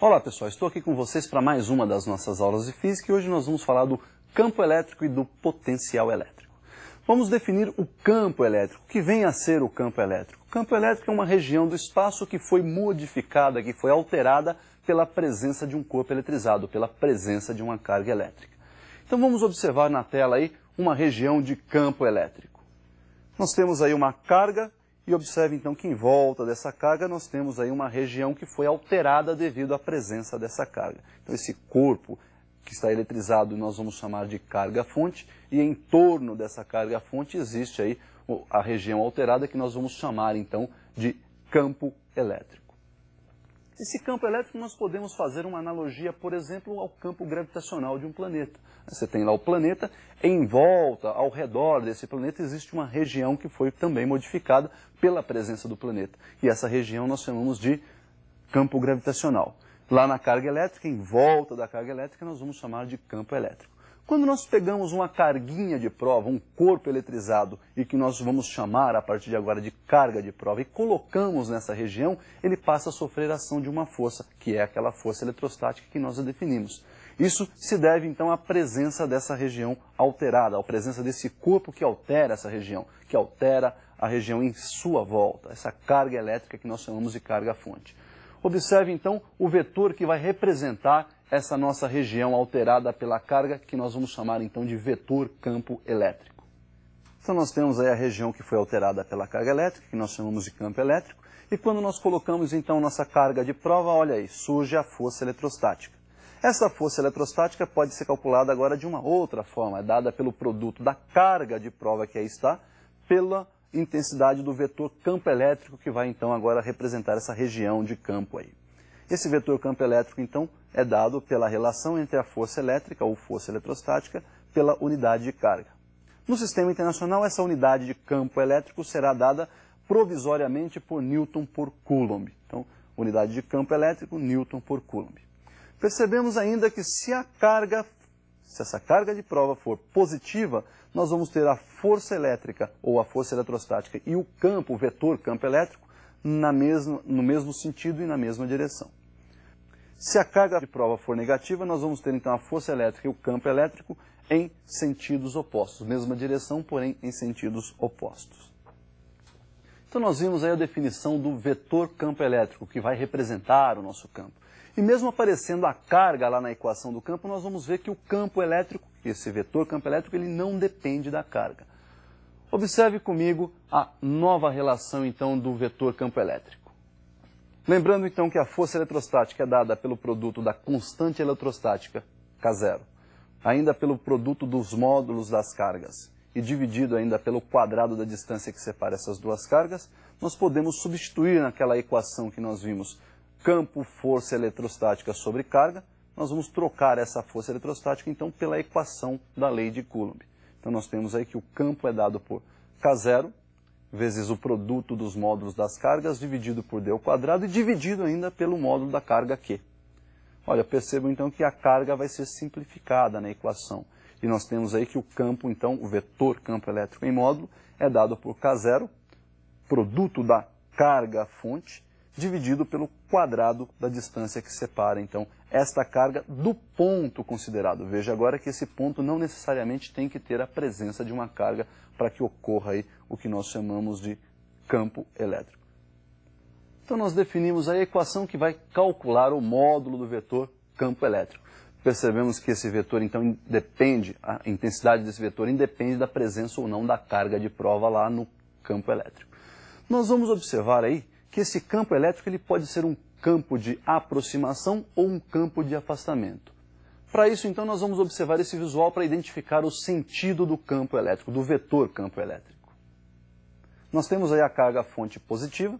Olá pessoal, estou aqui com vocês para mais uma das nossas aulas de física e hoje nós vamos falar do campo elétrico e do potencial elétrico. Vamos definir o campo elétrico. O que vem a ser o campo elétrico? O campo elétrico é uma região do espaço que foi modificada, que foi alterada pela presença de um corpo eletrizado, pela presença de uma carga elétrica. Então vamos observar na tela aí uma região de campo elétrico. Nós temos aí uma carga. E observe então que em volta dessa carga nós temos aí uma região que foi alterada devido à presença dessa carga. Então esse corpo que está eletrizado nós vamos chamar de carga-fonte e em torno dessa carga-fonte existe aí a região alterada que nós vamos chamar então de campo elétrico. Esse campo elétrico nós podemos fazer uma analogia, por exemplo, ao campo gravitacional de um planeta. Você tem lá o planeta, em volta, ao redor desse planeta, existe uma região que foi também modificada pela presença do planeta. E essa região nós chamamos de campo gravitacional. Lá na carga elétrica, em volta da carga elétrica, nós vamos chamar de campo elétrico. Quando nós pegamos uma carguinha de prova, um corpo eletrizado, e que nós vamos chamar a partir de agora de carga de prova, e colocamos nessa região, ele passa a sofrer a ação de uma força, que é aquela força eletrostática que nós definimos. Isso se deve então à presença dessa região alterada, à presença desse corpo que altera essa região, que altera a região em sua volta, essa carga elétrica que nós chamamos de carga-fonte. Observe então o vetor que vai representar essa nossa região alterada pela carga, que nós vamos chamar então de vetor campo elétrico. Então nós temos aí a região que foi alterada pela carga elétrica, que nós chamamos de campo elétrico, e quando nós colocamos então nossa carga de prova, olha aí, surge a força eletrostática. Essa força eletrostática pode ser calculada agora de uma outra forma, é dada pelo produto da carga de prova que aí está, pela intensidade do vetor campo elétrico que vai então agora representar essa região de campo aí. Esse vetor campo elétrico então é dado pela relação entre a força elétrica ou força eletrostática pela unidade de carga. No sistema internacional essa unidade de campo elétrico será dada provisoriamente por Newton por Coulomb. Então, unidade de campo elétrico, Newton por Coulomb. Percebemos ainda que se essa carga de prova for positiva, nós vamos ter a força elétrica ou a força eletrostática e o campo, o vetor campo elétrico, no mesmo sentido e na mesma direção. Se a carga de prova for negativa, nós vamos ter então a força elétrica e o campo elétrico em sentidos opostos, mesma direção, porém em sentidos opostos. Então nós vimos aí a definição do vetor campo elétrico, que vai representar o nosso campo. E mesmo aparecendo a carga lá na equação do campo, nós vamos ver que o campo elétrico, esse vetor campo elétrico, ele não depende da carga. Observe comigo a nova relação então do vetor campo elétrico. Lembrando então que a força eletrostática é dada pelo produto da constante eletrostática, K0, ainda pelo produto dos módulos das cargas e dividido ainda pelo quadrado da distância que separa essas duas cargas, nós podemos substituir naquela equação que nós vimos campo, força eletrostática sobre carga, nós vamos trocar essa força eletrostática então pela equação da lei de Coulomb. Então nós temos aí que o campo é dado por K0 vezes o produto dos módulos das cargas dividido por d ao quadrado e dividido ainda pelo módulo da carga Q. Olha, percebam então que a carga vai ser simplificada na equação. E nós temos aí que o campo, então, o vetor campo elétrico em módulo é dado por K0, produto da carga-fonte, dividido pelo quadrado da distância que separa, então, esta carga do ponto considerado. Veja agora que esse ponto não necessariamente tem que ter a presença de uma carga para que ocorra aí o que nós chamamos de campo elétrico. Então nós definimos aí a equação que vai calcular o módulo do vetor campo elétrico. Percebemos que esse vetor, então, a intensidade desse vetor independe da presença ou não da carga de prova lá no campo elétrico. Nós vamos observar aí que esse campo elétrico ele pode ser um campo de aproximação ou um campo de afastamento. Para isso, então, nós vamos observar esse visual para identificar o sentido do campo elétrico, do vetor campo elétrico. Nós temos aí a carga-fonte positiva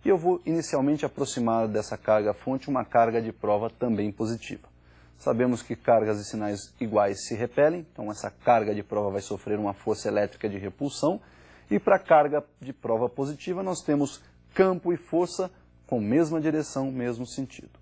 e eu vou inicialmente aproximar dessa carga-fonte uma carga de prova também positiva. Sabemos que cargas e sinais iguais se repelem, então essa carga de prova vai sofrer uma força elétrica de repulsão e para a carga de prova positiva nós temos campo e força com mesma direção, mesmo sentido.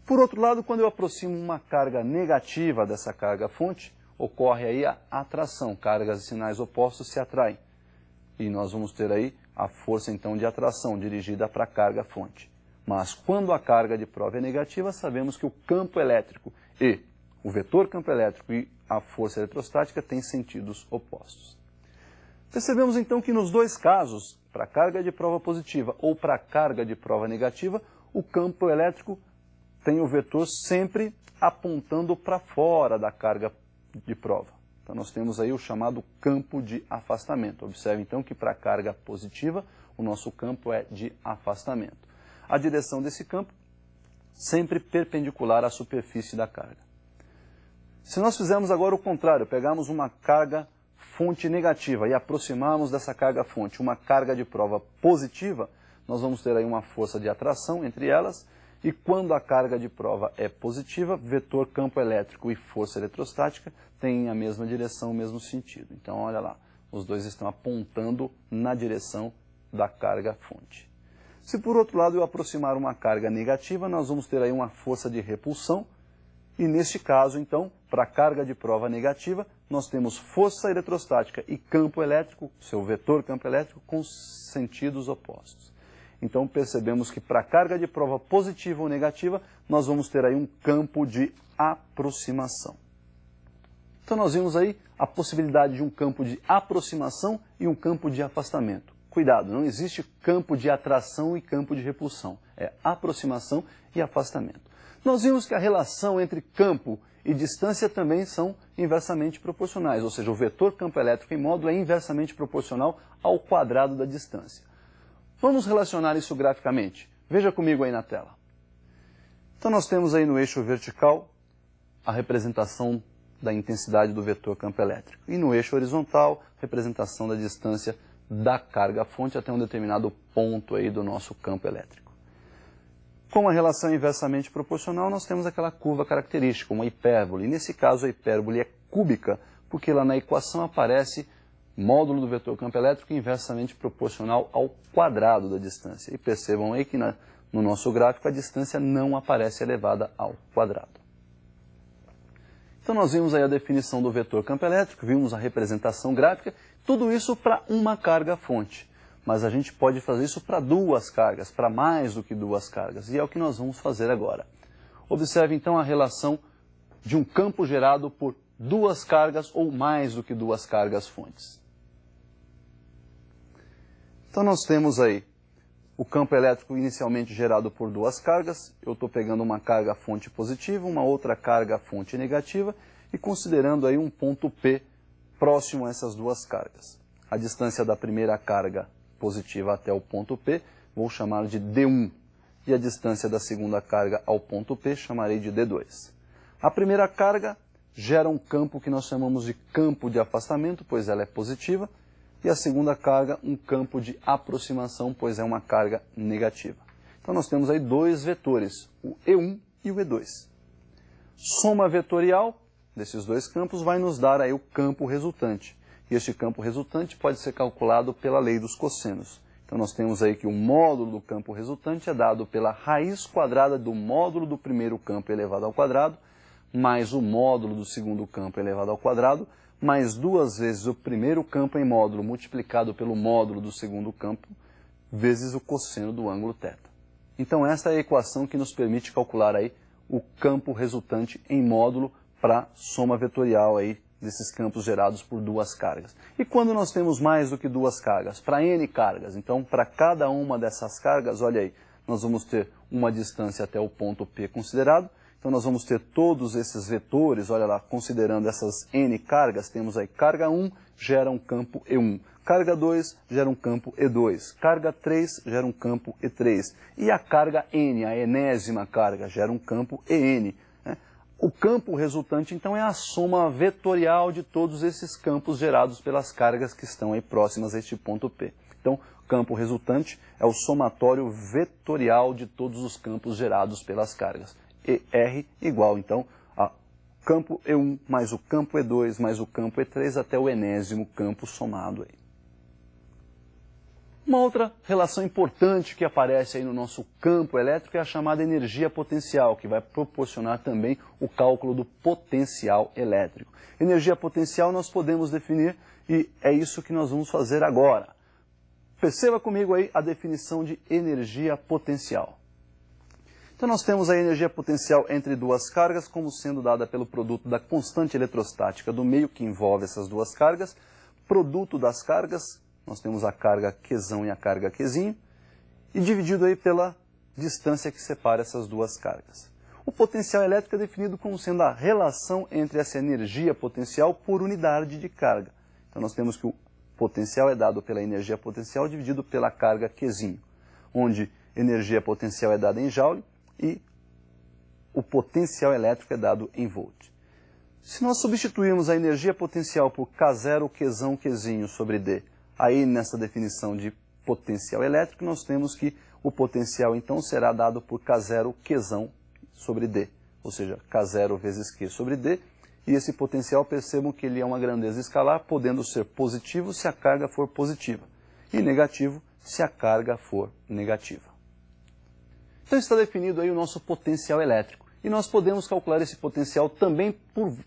Por outro lado, quando eu aproximo uma carga negativa dessa carga-fonte, ocorre aí a atração, cargas e sinais opostos se atraem. E nós vamos ter aí a força então de atração dirigida para a carga-fonte. Mas quando a carga de prova é negativa, sabemos que o campo elétrico e o vetor campo elétrico e a força eletrostática têm sentidos opostos. Percebemos então que nos dois casos, para a carga de prova positiva ou para a carga de prova negativa, o campo elétrico tem o vetor sempre apontando para fora da carga de prova. Então nós temos aí o chamado campo de afastamento. Observe então que para a carga positiva, o nosso campo é de afastamento. A direção desse campo sempre perpendicular à superfície da carga. Se nós fizermos agora o contrário, pegarmos uma carga fonte negativa e aproximarmos dessa carga fonte uma carga de prova positiva, nós vamos ter aí uma força de atração entre elas, e quando a carga de prova é positiva, vetor campo elétrico e força eletrostática têm a mesma direção, o mesmo sentido. Então, olha lá, os dois estão apontando na direção da carga fonte. Se por outro lado eu aproximar uma carga negativa, nós vamos ter aí uma força de repulsão, e neste caso, então, para a carga de prova negativa, nós temos força eletrostática e campo elétrico, seu vetor campo elétrico, com sentidos opostos. Então percebemos que para a carga de prova positiva ou negativa, nós vamos ter aí um campo de aproximação. Então nós vimos aí a possibilidade de um campo de aproximação e um campo de afastamento. Cuidado, não existe campo de atração e campo de repulsão. É aproximação e afastamento. Nós vimos que a relação entre campo e distância também são inversamente proporcionais, ou seja, o vetor campo elétrico em módulo é inversamente proporcional ao quadrado da distância. Vamos relacionar isso graficamente. Veja comigo aí na tela. Então nós temos aí no eixo vertical a representação da intensidade do vetor campo elétrico. E no eixo horizontal, representação da distância da carga fonte até um determinado ponto aí do nosso campo elétrico. Com a relação inversamente proporcional, nós temos aquela curva característica, uma hipérbole. E nesse caso a hipérbole é cúbica, porque lá na equação aparece módulo do vetor campo elétrico inversamente proporcional ao quadrado da distância. E percebam aí que no nosso gráfico a distância não aparece elevada ao quadrado. Então nós vimos aí a definição do vetor campo elétrico, vimos a representação gráfica, tudo isso para uma carga fonte. Mas a gente pode fazer isso para duas cargas, para mais do que duas cargas, e é o que nós vamos fazer agora. Observe então a relação de um campo gerado por duas cargas ou mais do que duas cargas fontes. Então nós temos aí o campo elétrico inicialmente gerado por duas cargas. Eu estou pegando uma carga fonte positiva, uma outra carga fonte negativa e considerando aí um ponto P próximo a essas duas cargas. A distância da primeira carga positiva até o ponto P vou chamar de D1 e a distância da segunda carga ao ponto P chamarei de D2. A primeira carga gera um campo que nós chamamos de campo de afastamento, pois ela é positiva, e a segunda carga um campo de aproximação, pois é uma carga negativa. Então nós temos aí dois vetores, o E1 e o E2. Soma vetorial desses dois campos vai nos dar aí o campo resultante. E este campo resultante pode ser calculado pela lei dos cossenos. Então nós temos aí que o módulo do campo resultante é dado pela raiz quadrada do módulo do primeiro campo elevado ao quadrado, mais o módulo do segundo campo elevado ao quadrado, mais duas vezes o primeiro campo em módulo multiplicado pelo módulo do segundo campo, vezes o cosseno do ângulo θ. Então esta é a equação que nos permite calcular aí o campo resultante em módulo para soma vetorial aí desses campos gerados por duas cargas. E quando nós temos mais do que duas cargas? Para N cargas. Então, para cada uma dessas cargas, olha aí, nós vamos ter uma distância até o ponto P considerado. Então, nós vamos ter todos esses vetores, olha lá, considerando essas N cargas, temos aí carga 1 gera um campo E1, carga 2 gera um campo E2, carga 3 gera um campo E3, e a carga N, a enésima carga, gera um campo EN. O campo resultante, então, é a soma vetorial de todos esses campos gerados pelas cargas que estão aí próximas a este ponto P. Então, o campo resultante é o somatório vetorial de todos os campos gerados pelas cargas. ER igual, então, a campo E1 mais o campo E2 mais o campo E3 até o enésimo campo somado aí. Uma outra relação importante que aparece aí no nosso campo elétrico é a chamada energia potencial, que vai proporcionar também o cálculo do potencial elétrico. Energia potencial nós podemos definir e é isso que nós vamos fazer agora. Perceba comigo aí a definição de energia potencial. Então nós temos a energia potencial entre duas cargas como sendo dada pelo produto da constante eletrostática do meio que envolve essas duas cargas, produto das cargas, nós temos a carga Qzão e a carga Qzinho, e dividido aí pela distância que separa essas duas cargas. O potencial elétrico é definido como sendo a relação entre essa energia potencial por unidade de carga. Então nós temos que o potencial é dado pela energia potencial dividido pela carga Qzinho, onde energia potencial é dada em joule e o potencial elétrico é dado em volt. Se nós substituirmos a energia potencial por K0, Qzão, Qzinho sobre D, aí nessa definição de potencial elétrico, nós temos que o potencial então será dado por K0, Qzão sobre D, ou seja, K0 vezes Q sobre D, e esse potencial, percebam que ele é uma grandeza escalar, podendo ser positivo se a carga for positiva, e negativo se a carga for negativa. Então está definido aí o nosso potencial elétrico. E nós podemos calcular esse potencial também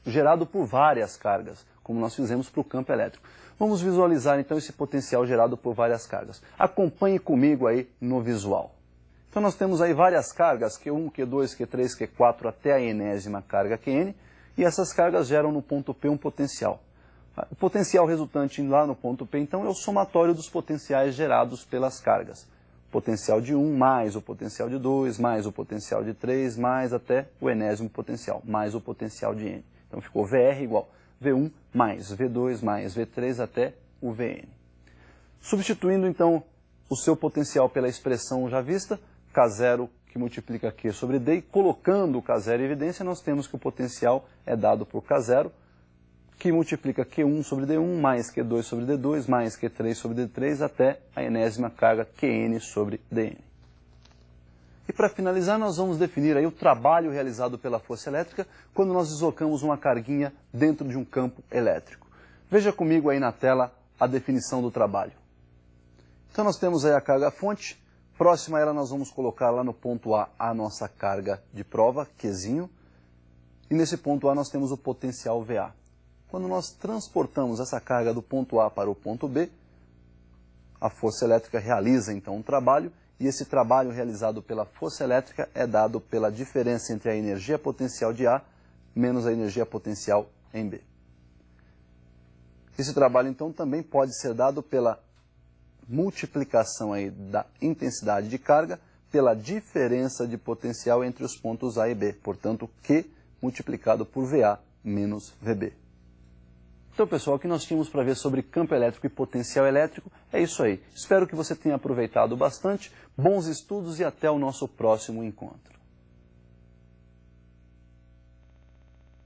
gerado por várias cargas, como nós fizemos para o campo elétrico. Vamos visualizar então esse potencial gerado por várias cargas. Acompanhe comigo aí no visual. Então nós temos aí várias cargas, Q1, Q2, Q3, Q4 até a enésima carga Qn, e essas cargas geram no ponto P um potencial. O potencial resultante lá no ponto P então é o somatório dos potenciais gerados pelas cargas. Potencial de 1 mais o potencial de 2, mais o potencial de 3, mais até o enésimo potencial, mais o potencial de N. Então ficou VR igual V1 mais V2 mais V3 até o Vn. Substituindo então o seu potencial pela expressão já vista, K0 que multiplica Q sobre D, e colocando o K0 em evidência, nós temos que o potencial é dado por K0, que multiplica Q1 sobre D1, mais Q2 sobre D2, mais Q3 sobre D3, até a enésima carga Qn sobre Dn. E para finalizar, nós vamos definir aí o trabalho realizado pela força elétrica quando nós deslocamos uma carguinha dentro de um campo elétrico. Veja comigo aí na tela a definição do trabalho. Então nós temos aí a carga fonte, próxima a ela nós vamos colocar lá no ponto A nossa carga de prova, Qzinho, e nesse ponto A nós temos o potencial VA. Quando nós transportamos essa carga do ponto A para o ponto B, a força elétrica realiza então um trabalho, e esse trabalho realizado pela força elétrica é dado pela diferença entre a energia potencial de A menos a energia potencial em B. Esse trabalho então também pode ser dado pela multiplicação aí da intensidade de carga pela diferença de potencial entre os pontos A e B, portanto Q multiplicado por VA menos VB. Então, pessoal, o que nós tínhamos para ver sobre campo elétrico e potencial elétrico é isso aí. Espero que você tenha aproveitado bastante, bons estudos e até o nosso próximo encontro.